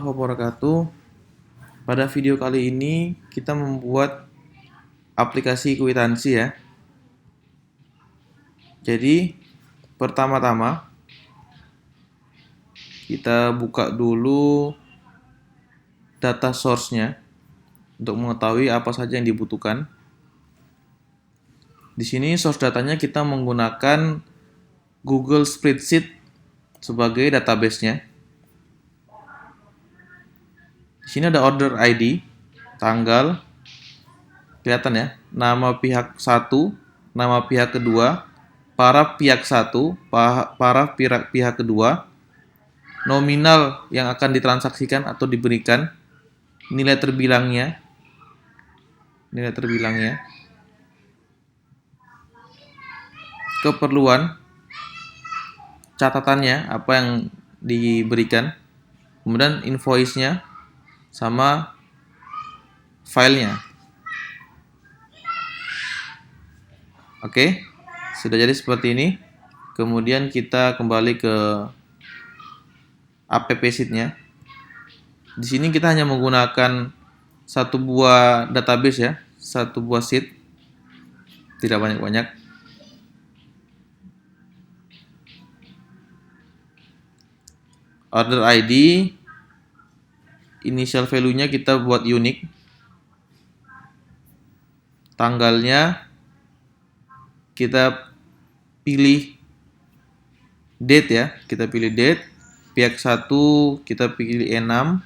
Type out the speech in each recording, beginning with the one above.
Wabarakatuh. Pada video kali ini kita membuat aplikasi kwitansi ya. Jadi pertama-tama kita buka dulu data source-nya untuk mengetahui apa saja yang dibutuhkan. Di sini source datanya kita menggunakan Google Spreadsheet sebagai database-nya. Di sini ada order ID, tanggal, kelihatan ya, nama pihak 1, nama pihak kedua, para pihak 1, para pihak kedua, nominal yang akan ditransaksikan atau diberikan, nilai terbilangnya, keperluan, catatannya apa yang diberikan, kemudian invoice-nya sama filenya. Oke, sudah jadi seperti ini. Kemudian kita kembali ke app sheet-nya. Di sini kita hanya menggunakan satu buah database ya, satu buah sheet, tidak banyak-banyak. Order ID, initial value-nya kita buat unique. Tanggalnya kita pilih date ya, kita pilih date. Pihak 1 kita pilih E6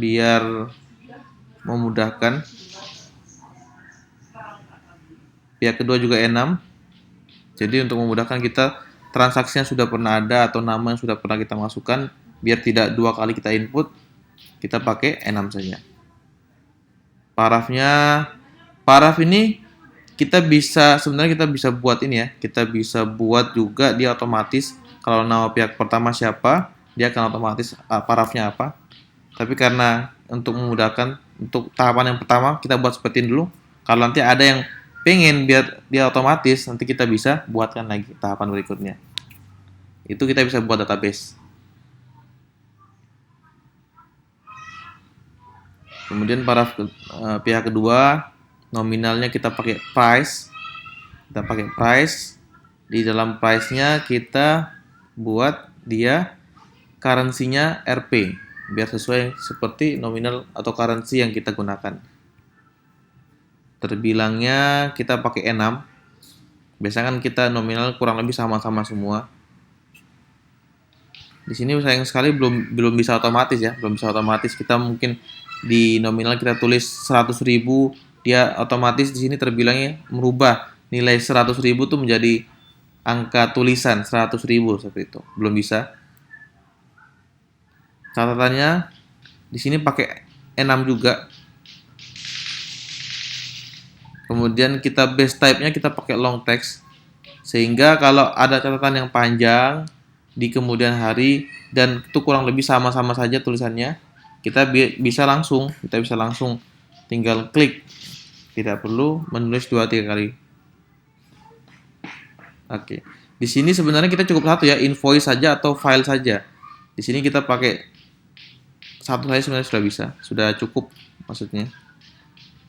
biar memudahkan. Pihak kedua juga E6. Jadi untuk memudahkan kita transaksinya sudah pernah ada atau nama yang sudah pernah kita masukkan, biar tidak dua kali kita input, kita pakai E6 saja. Paraf ini sebenarnya kita bisa buat ini ya, kita bisa buat juga dia otomatis. Kalau nama pihak pertama siapa, dia akan otomatis parafnya apa. Tapi karena untuk memudahkan, untuk tahapan yang pertama kita buat seperti ini dulu. Kalau nanti ada yang pengen biar dia otomatis, nanti kita bisa buatkan lagi tahapan berikutnya. Itu kita bisa buat database. Kemudian paraf pihak kedua, nominalnya kita pakai price. Di dalam price-nya kita buat dia currency-nya Rp, biar sesuai seperti nominal atau currency yang kita gunakan. Terbilangnya kita pakai E6. Biasanya kan kita nominal kurang lebih sama-sama semua. Di sini sayang sekali belum bisa otomatis ya, belum bisa otomatis. Kita mungkin di nominal kita tulis 100.000, dia otomatis di sini terbilangnya merubah nilai 100.000 tuh menjadi angka tulisan 100.000 seperti itu. Belum bisa. Catatannya di sini pakai E6 juga. Kemudian kita base type-nya kita pakai long text. Sehingga kalau ada catatan yang panjang di kemudian hari dan itu kurang lebih sama-sama saja tulisannya, kita bisa langsung tinggal klik. Tidak perlu menulis 2-3 kali. Oke. Di sini sebenarnya kita cukup satu ya, invoice saja atau file saja. Di sini kita pakai satu saja sebenarnya sudah bisa, sudah cukup maksudnya.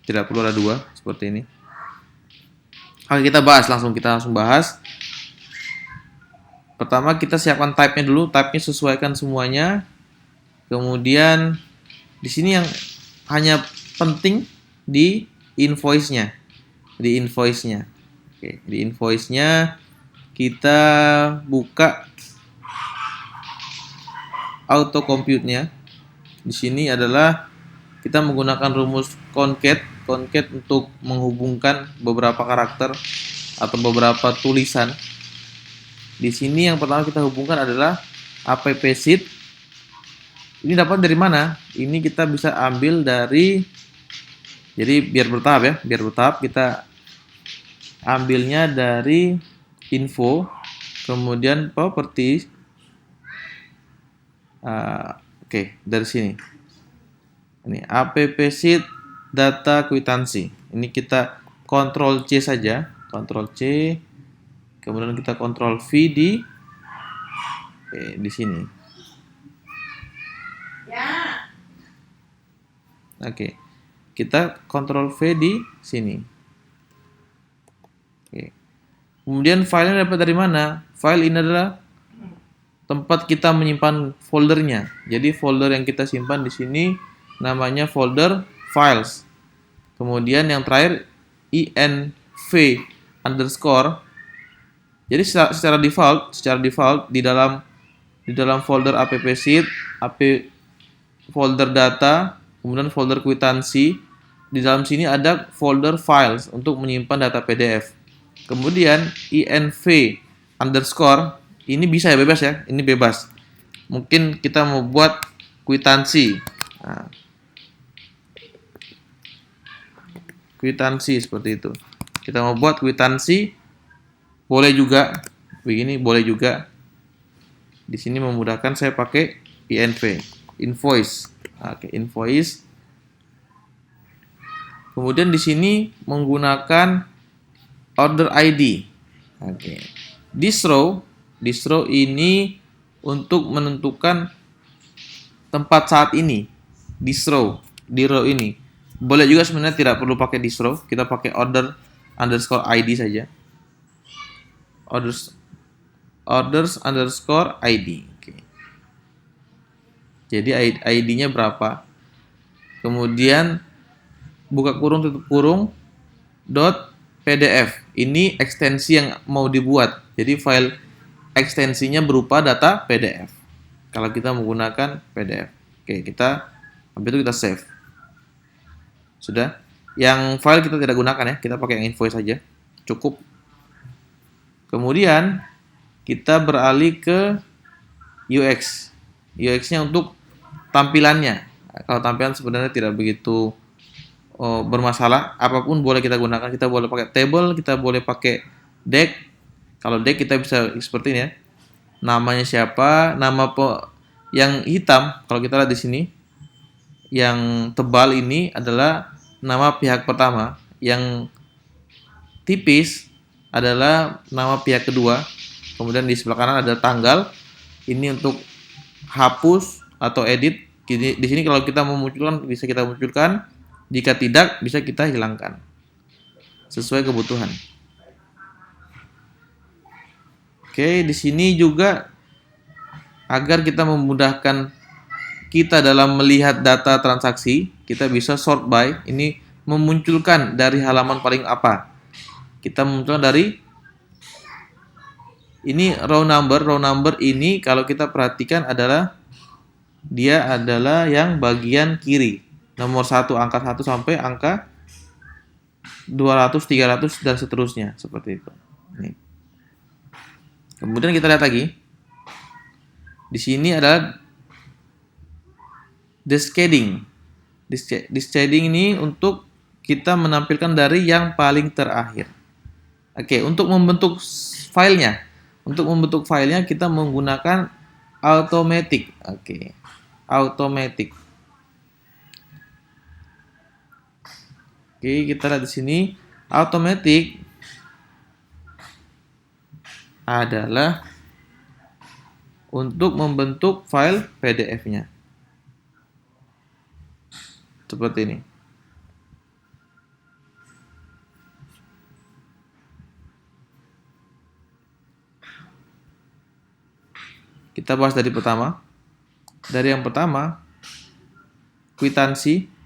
Tidak perlu ada dua seperti ini. Oke, kita langsung bahas. Pertama kita siapkan type-nya dulu, type-nya sesuaikan semuanya. Kemudian di sini yang hanya penting di invoice-nya. Oke, di invoice-nya kita buka auto compute-nya. Di sini adalah kita menggunakan rumus concat untuk menghubungkan beberapa karakter atau beberapa tulisan. Di sini yang pertama kita hubungkan adalah app sheet. Ini dapat dari mana? Ini kita bisa ambil dari, jadi biar bertahap kita ambilnya dari info, kemudian properties. Oke, dari sini. Ini app sheet data kwitansi. Ini kita Ctrl C saja, Ctrl C. Kemudian kita Ctrl V di sini. Oke. Kita Ctrl V di sini. Oke. Kemudian filenya dapat dari mana? File ini adalah tempat kita menyimpan foldernya. Jadi folder yang kita simpan di sini namanya folder files. Kemudian yang terakhir env underscore. Jadi secara default di dalam folder appsheet, folder data, kemudian folder kwitansi, di dalam sini ada folder files untuk menyimpan data PDF. Kemudian env underscore ini bisa ya, bebas ya, ini bebas. Mungkin kita mau buat kwitansi. Nah, kwitansi seperti itu. Kita mau buat kwitansi, boleh juga begini, boleh juga. Di sini memudahkan saya pakai env, invoice. Oke, invoice. Kemudian di sini menggunakan order ID. Oke. Distro ini untuk menentukan tempat saat ini. Distro di row ini. Boleh juga sebenarnya tidak perlu pakai distro, kita pakai order underscore ID saja. Orders underscore ID. Oke. Jadi ID-nya berapa? Kemudian buka kurung tutup kurung .pdf. Ini ekstensi yang mau dibuat. Jadi file ekstensinya berupa data PDF. Kalau kita menggunakan PDF. Oke, habis itu kita save. Sudah. Yang file kita tidak gunakan ya, kita pakai yang invoice saja. Cukup. Kemudian kita beralih ke UX. UX-nya untuk tampilannya. Kalau tampilan sebenarnya tidak begitu bermasalah. Apapun boleh kita gunakan. Kita boleh pakai table, kita boleh pakai deck. Kalau deck kita bisa seperti ini ya. Namanya siapa? Yang hitam kalau kita lihat di sini. Yang tebal ini adalah nama pihak pertama. Yang tipis adalah nama pihak kedua. Kemudian di sebelah kanan ada tanggal. Ini untuk hapus atau edit. Di sini kalau kita memunculkan bisa kita munculkan. Jika tidak bisa kita hilangkan. Sesuai kebutuhan. Oke, di sini juga agar kita memudahkan kita dalam melihat data transaksi, kita bisa sort by. Ini memunculkan dari halaman paling apa. Kita memunculkan dari ini row number. Row number ini kalau kita perhatikan dia adalah yang bagian kiri. Nomor 1 angka 1 sampai angka 200, 300 dan seterusnya seperti itu. Nih. Kemudian kita lihat lagi. Di sini adalah descending. Descending ini untuk kita menampilkan dari yang paling terakhir. Oke, untuk membentuk filenya. Untuk membentuk filenya kita menggunakan automatic. Oke. Automatic. Oke, kita lihat di sini automatic adalah untuk membentuk file PDF-nya. Seperti ini. Kita bahas dari pertama. Dari yang pertama, kwitansi.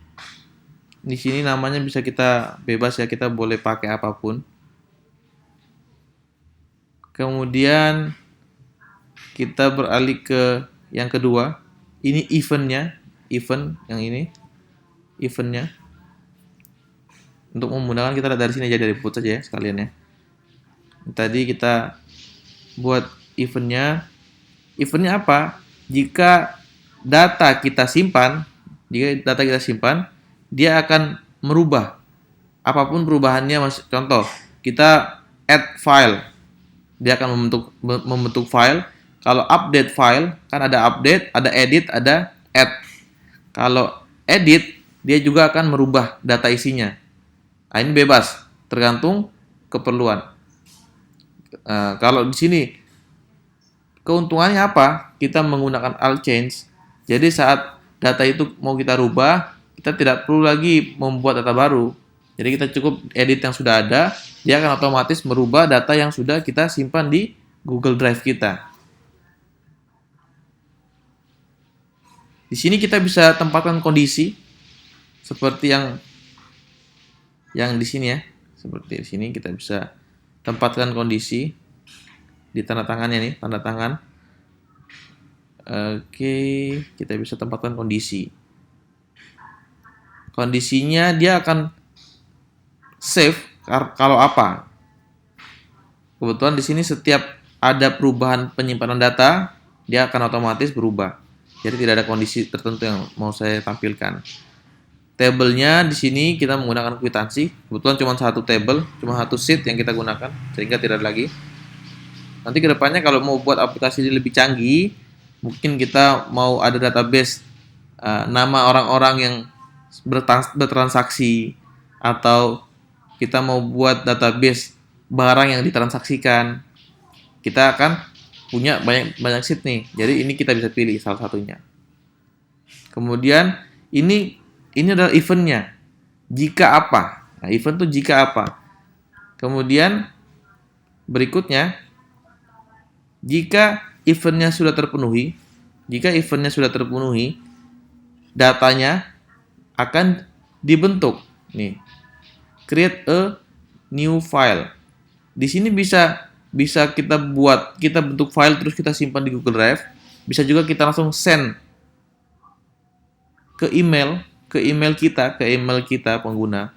Di sini namanya bisa kita bebas ya, kita boleh pakai apapun. Kemudian kita beralih ke yang kedua. Ini event yang ini. Eventnya. Untuk memudahkan kita lihat dari sini aja, dari put saja ya sekalian ya. Tadi kita buat eventnya. Eventnya apa? Jika data kita simpan, dia akan merubah. Apapun perubahannya, contoh, kita add file, dia akan membentuk file. Kalau update file, kan ada update, ada edit, ada add. Kalau edit, dia juga akan merubah data isinya. Nah, ini bebas, tergantung keperluan. Kalau di sini, keuntungannya apa? Kita menggunakan alt change. Jadi saat data itu mau kita rubah, kita tidak perlu lagi membuat data baru. Jadi kita cukup edit yang sudah ada, dia akan otomatis merubah data yang sudah kita simpan di Google Drive kita. Di sini kita bisa tempatkan kondisi seperti yang di sini ya. Seperti di sini kita bisa tempatkan kondisi di tanda tangannya nih, tanda tangan. Oke, kita bisa tempatkan kondisi. Kondisinya dia akan save kalau apa. Kebetulan di sini setiap ada perubahan penyimpanan data, dia akan otomatis berubah. Jadi tidak ada kondisi tertentu yang mau saya tampilkan. Tabelnya di sini kita menggunakan kwitansi. Kebetulan cuma satu tabel, cuma satu sheet yang kita gunakan, sehingga tidak ada lagi. Nanti kedepannya kalau mau buat aplikasi ini lebih canggih, mungkin kita mau ada database nama orang-orang yang bertransaksi, atau kita mau buat database barang yang ditransaksikan, kita akan punya banyak sheet nih. Jadi ini kita bisa pilih salah satunya. Kemudian ini adalah eventnya. Jika apa? Nah, event itu jika apa. Kemudian berikutnya, jika eventnya sudah terpenuhi, datanya akan dibentuk. Nih, create a new file. Di sini bisa kita bentuk file terus kita simpan di Google Drive. Bisa juga kita langsung send ke email kita pengguna.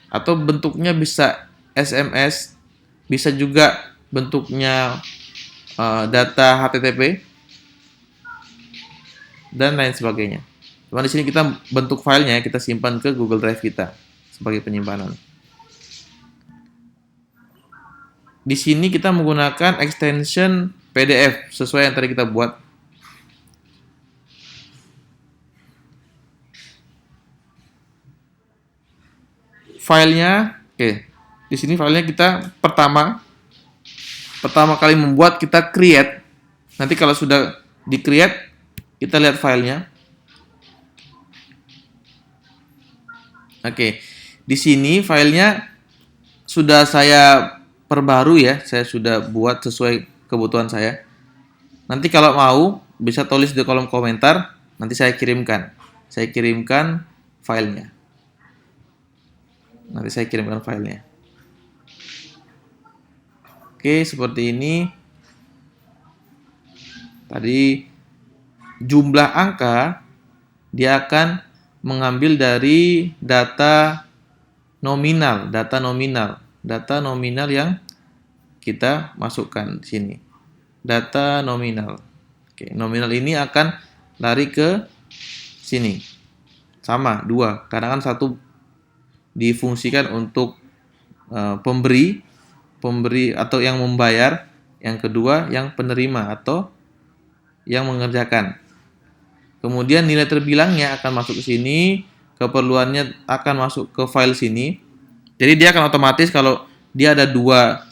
Atau bentuknya bisa SMS, bisa juga bentuknya data HTTP dan lain sebagainya. Cuma di sini kita bentuk filenya, kita simpan ke Google Drive kita sebagai penyimpanan. Di sini kita menggunakan extension PDF sesuai yang tadi kita buat. Filenya, oke. Di sini filenya kita pertama kali membuat, kita create. Nanti kalau sudah di-create, kita lihat filenya. Oke. Di sini filenya sudah saya perbarui ya, saya sudah buat sesuai kebutuhan saya. Nanti kalau mau bisa tulis di kolom komentar, nanti saya kirimkan filenya. Oke, seperti ini. Tadi jumlah angka dia akan mengambil dari data nominal yang kita masukkan di sini. Data nominal. Oke, nominal ini akan lari ke sini. Sama, 2. Karena kan satu difungsikan untuk pemberi atau yang membayar, yang kedua yang penerima atau yang mengerjakan. Kemudian nilai terbilangnya akan masuk ke sini, keperluannya akan masuk ke file sini. Jadi dia akan otomatis kalau dia ada dua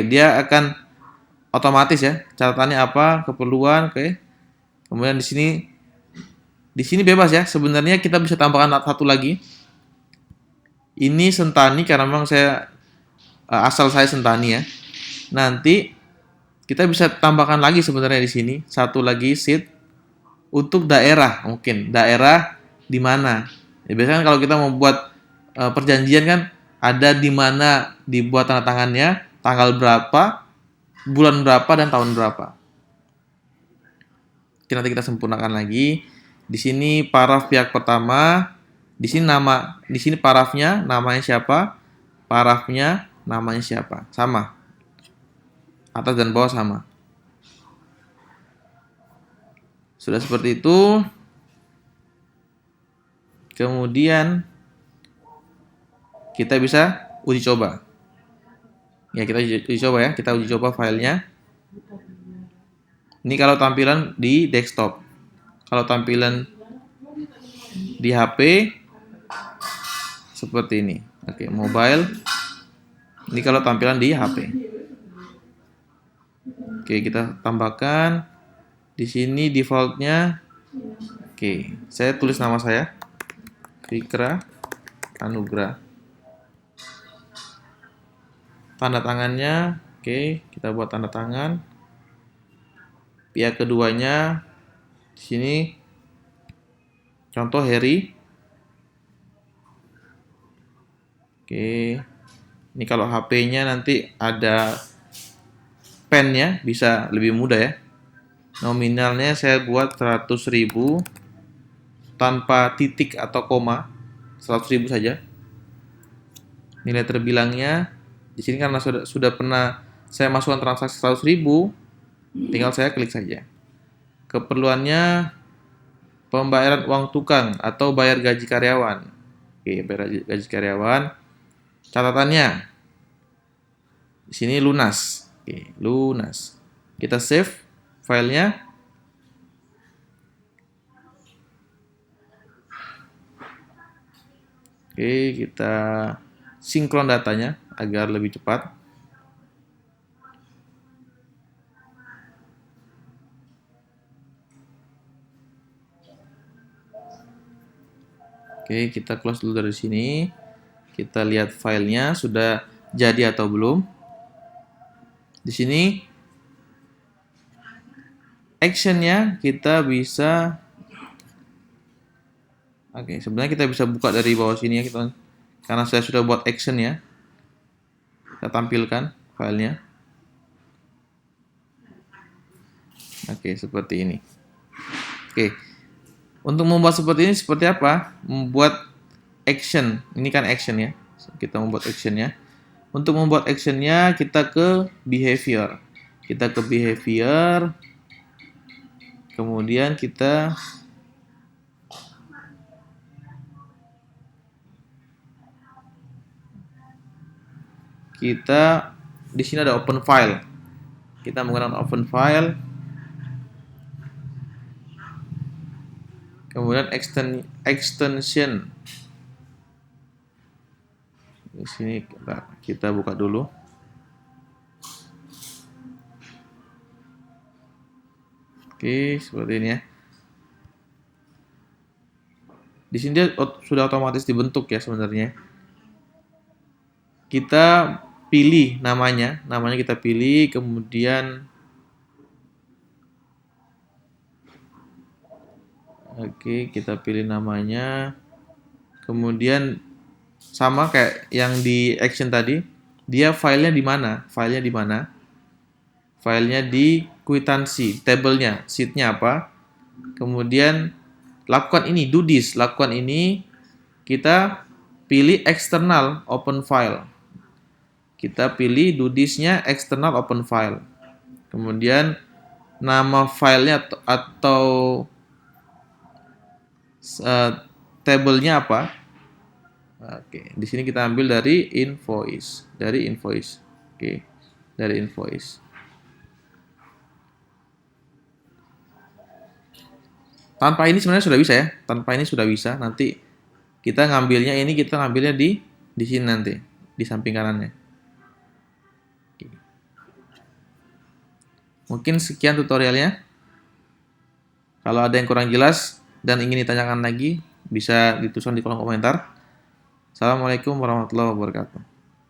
dia akan otomatis ya, catatannya apa, keperluan, Kemudian di sini bebas ya. Sebenarnya kita bisa tambahkan satu lagi. Ini Sentani karena memang asal saya Sentani ya. Nanti kita bisa tambahkan lagi sebenarnya di sini satu lagi sheet untuk daerah, mungkin daerah di mana. Ya, biasanya kalau kita membuat perjanjian kan ada di mana dibuat tanda tangannya, tanggal berapa, bulan berapa, dan tahun berapa. Oke, nanti kita sempurnakan lagi. Di sini paraf pihak pertama, di sini parafnya namanya siapa, parafnya namanya siapa, sama. Atas dan bawah sama. Sudah seperti itu. Kemudian kita bisa uji coba. Ya, kita uji coba ya. Kita uji coba filenya. Ini kalau tampilan di desktop. Kalau tampilan di HP seperti ini. Oke, mobile. Ini kalau tampilan di HP. Oke, kita tambahkan di sini defaultnya. Oke, saya tulis nama saya, Fikra Anugrah. Tanda tangannya, oke, kita buat tanda tangan. Pihak keduanya di sini contoh Heri. Oke. Ini kalau HP-nya nanti ada pennya bisa lebih mudah ya. Nominalnya saya buat 100.000 tanpa titik atau koma. 100.000 saja. Nilai terbilangnya di sini karena sudah pernah saya masukkan transaksi 100.000, tinggal saya klik saja. Keperluannya pembayaran uang tukang atau bayar gaji karyawan. Oke, bayar gaji karyawan. Catatannya di sini lunas. Oke, lunas. Kita save filenya. Oke, kita sinkron datanya agar lebih cepat. Oke, kita close dulu dari sini. Kita lihat filenya sudah jadi atau belum. Di sini actionnya kita bisa, oke, sebenarnya kita bisa buka dari bawah sini ya, karena saya sudah buat action ya. Kita tampilkan filenya. Oke, seperti ini. Oke, untuk membuat seperti ini seperti apa? Membuat action, ini kan action ya. Kita membuat actionnya. Untuk membuat actionnya kita ke behavior. Kita ke behavior. Kemudian kita di sini ada open file. Kita menggunakan open file. Kemudian extension. Di sini kita buka dulu. Oke, seperti ini ya. Di sini dia sudah otomatis dibentuk ya sebenarnya. Kita pilih namanya kita pilih, kemudian oke, kita pilih namanya. Kemudian sama kayak yang di action tadi, dia filenya di mana? Filenya di mana? Filenya di kwitansi, tabelnya, sheetnya apa? Kemudian lakukan ini, do this, lakukan ini. Kita pilih external open file. Kita pilih do this-nya external open file. Kemudian nama filenya atau tabelnya apa? Oke, di sini kita ambil dari invoice, Oke, dari invoice. Tanpa ini sebenarnya sudah bisa ya. Tanpa ini sudah bisa. Nanti kita ngambilnya di sini nanti, di samping kanannya. Oke. Mungkin sekian tutorialnya. Kalau ada yang kurang jelas dan ingin ditanyakan lagi, bisa dituliskan di kolom komentar. Assalamualaikum warahmatullahi wabarakatuh.